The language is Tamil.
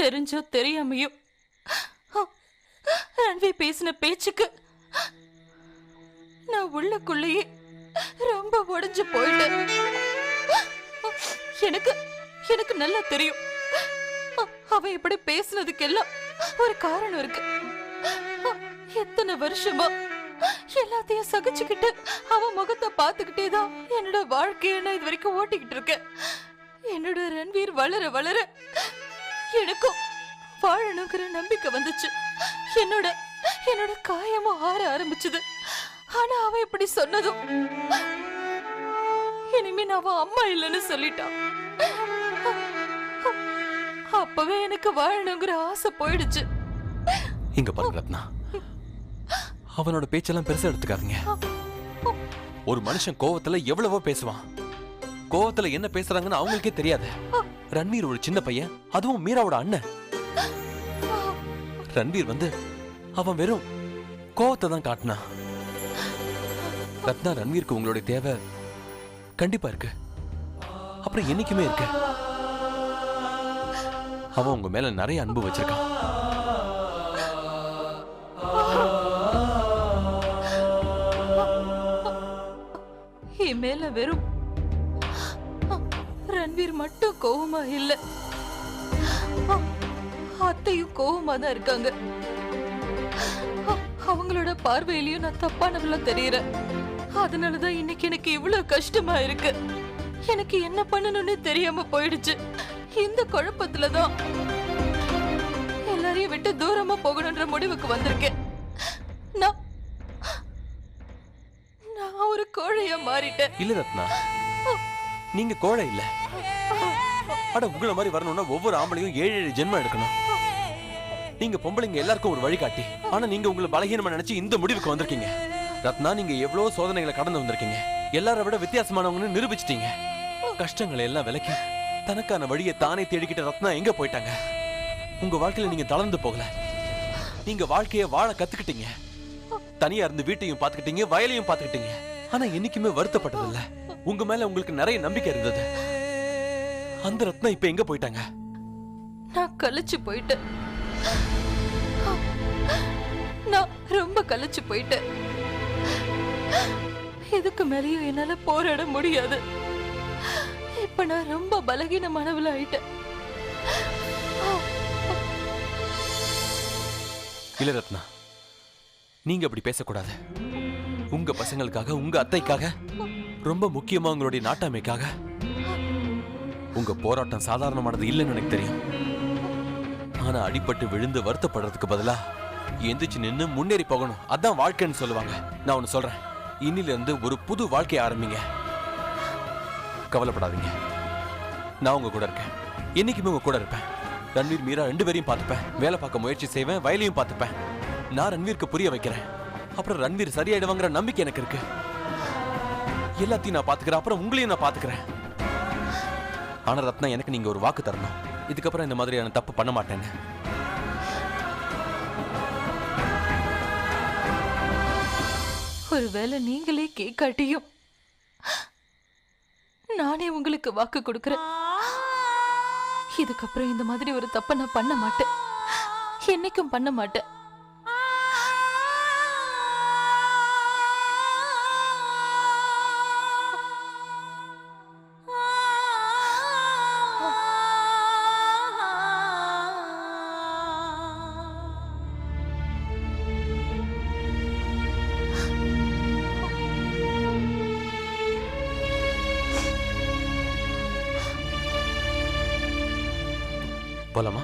தெரிஞ்சோ தெரியாமையோ ரன்வீர் பேசின பேச்சுக்கு நான் உள்ளுக்குள்ளேயே ரொம்ப உடைஞ்சு போயிட்டேன். எனக்கு எனக்கு நல்லா தெரியும் அவன் இப்படி பேசுனதுக்கெல்லாம் ஒரு காரணம் இருக்கு. எத்தனை வருஷமா எல்லாத்தையும் சகிச்சுக்கிட்டு அவன் முகத்தை பார்த்துக்கிட்டே தான் என்னோட வாழ்க்கைய நான் இது வரைக்கும் ஓட்டிக்கிட்டு இருக்கேன். என்னோட ரன்வீர் வளர வளர எனக்கும் வாழணுங்கிற நம்பிக்கை வந்துச்சு. என்னோட என்னோட காயமும் ஆற ஆரம்பிச்சது. ஆனா அவன் இப்படி சொன்னதும் இனிமே நான் அவன் அம்மா இல்லைன்னு சொல்லிட்டான். அப்பவே எனக்கு வாழணுங்கிற ஆசை போயிடுச்சு. இங்க பாருங்க ரத்னா, அவனோட பேச்செல்லாம் பெருசா எடுத்துக்காதீங்க. ஒரு மனுஷன் கோவத்துல எவ்வளவோ பேசுவான். கோவத்துல என்ன பேசுறாங்கன்னு அவங்களுக்கே தெரியாது. ரன்வீர் ஒரு சின்ன பையன், அதுவும் மீராவோட அண்ணன். ரன்வீர் அவன் வெறும் கோவத்தை தான் காட்டினான். ரத்னா, ரன்வீருக்கு உங்களுடைய தேவை கண்டிப்பா இருக்கு, அப்புறம் என்னைக்குமே இருக்கு. அவன் உங்க மேல நிறைய அன்பு வச்சிருக்கான். என் மேல வெறும் ரன்வீர் மட்டும் கோவமா இல்ல, அத்தையும் கோவமா தான் இருக்காங்க. அவங்களோட பார்வையிலயும் நான் தப்பானவளா தெரியறேன். அதனாலதான் இன்னைக்கு எனக்கு இவ்வளவு கஷ்டமா இருக்கு. எனக்கு என்ன பண்ணணும்னு தெரியாம போயிடுச்சு. இந்த குழப்பத்துலதான் எல்லாரையும் விட்டு தூரமா போகணும்ன்ற முடிவுக்கு வந்திருக்கேன். நான் ஒரு கோழையா மாறிட்டேன். இல்ல ரத்னா, நீங்க கோழை இல்ல. அட, உங்களை மாதிரி வரணும்னா ஒவ்வொரு ஆம்பளையும் 7 ஜென்மம் எடுக்கணும். நீங்க பொம்பளைங்க எல்லாருக்கும் ஒரு வழிகாட்டி. ஆனா நீங்க உங்களை பலகீனமா நினைச்சு இந்த முடிவுக்கு வந்திருக்கீங்க. ரத்னா, நீங்க எவ்வளவு சோதனைகளை கடந்து வந்திருக்கீங்க. எல்லாரை விட வித்தியாசமானவங்கன்னு நிரூபிச்சிட்டீங்க. கஷ்டங்களை எல்லாம் விலக்கி தனக்கான வழியை தானே தேடிக்கிட்ட ரத்னா எங்க போயிட்டாங்க? உங்க வாழ்க்கையில நீங்க தளர்ந்து போகல, நீங்க வாழ்க்கைய வாழ கத்துக்கிட்டீங்க. தனியா இருந்து வீட்டையும் பாத்துக்கிட்டீங்க, வயலையும் பாத்துக்கிட்டீங்க. ஆனா என்னைக்குமே வருத்தப்பட்டது இல்ல. உங்க மேல உங்களுக்கு நிறைய நம்பிக்கை இருந்தது. அந்த ரத்னா இப்ப எங்க போயிட்டாங்க? நான் கலைச்சு போயிட்டேன். நான் ரொம்ப கலைச்சு போயிட்டேன். இதுக்கு மேலேயும் என்னால போராட முடியாது. இப்ப நான் ரொம்ப பலகீனமானவள ஆயிட்டேன். இல்ல ரத்னா, நீங்க அப்படி பேசக்கூடாது. உங்க பசங்களுக்காக, உங்க அத்தைக்காக, ரொம்ப முக்கியமா உங்களுடைய நாட்டாமைக்காக உங்க போராட்டம் சாதாரணமானது இல்லைன்னு எனக்கு தெரியும். ஆனா அடிபட்டு விழுந்து வருத்தப்படுறதுக்கு பதிலா எந்திரிச்சு நின்னு முன்னேறி போகணும். அதான் வாழ்க்கைன்னு சொல்லுவாங்க. நான் ஒண்ணு சொல்றேன், இன்னில இருந்து ஒரு புது வாழ்க்கையை ஆரம்பிங்க. கவலைப்படாதீங்க, நான் உங்க கூட இருக்கேன். என்னைக்குமே உங்க கூட இருப்பேன். ரன்வீர், மீரா 2 பேரையும் பார்த்துப்பேன். வேலை பார்க்க முயற்சி செய்வேன், வயலையும் பார்த்துப்பேன். நான் ரன்வீருக்கு புரிய வைக்கிறேன். அப்புறம் ரன்வீர் சரியாயிடுவாங்கிற நம்பிக்கை எனக்கு இருக்கு. எல்லாத்தையும் நான் பாத்துக்கிறேன், அப்புறம் உங்களையும் நான் பாத்துக்கிறேன். ஆனா ரத்னா, எனக்கு நீங்க ஒரு வாக்கு தரணும். இதுக்கப்புறம் இந்த மாதிரியான தப்பு பண்ண மாட்டேன்னு. ஒருவேளை நீங்களே கேட்காட்டியும் நானே உங்களுக்கு வாக்கு கொடுக்கிறேன். இதுக்கப்புறம் இந்த மாதிரி ஒரு தப்ப நான் பண்ண மாட்டேன், என்னைக்கும் பண்ண மாட்டேன். போலாமா?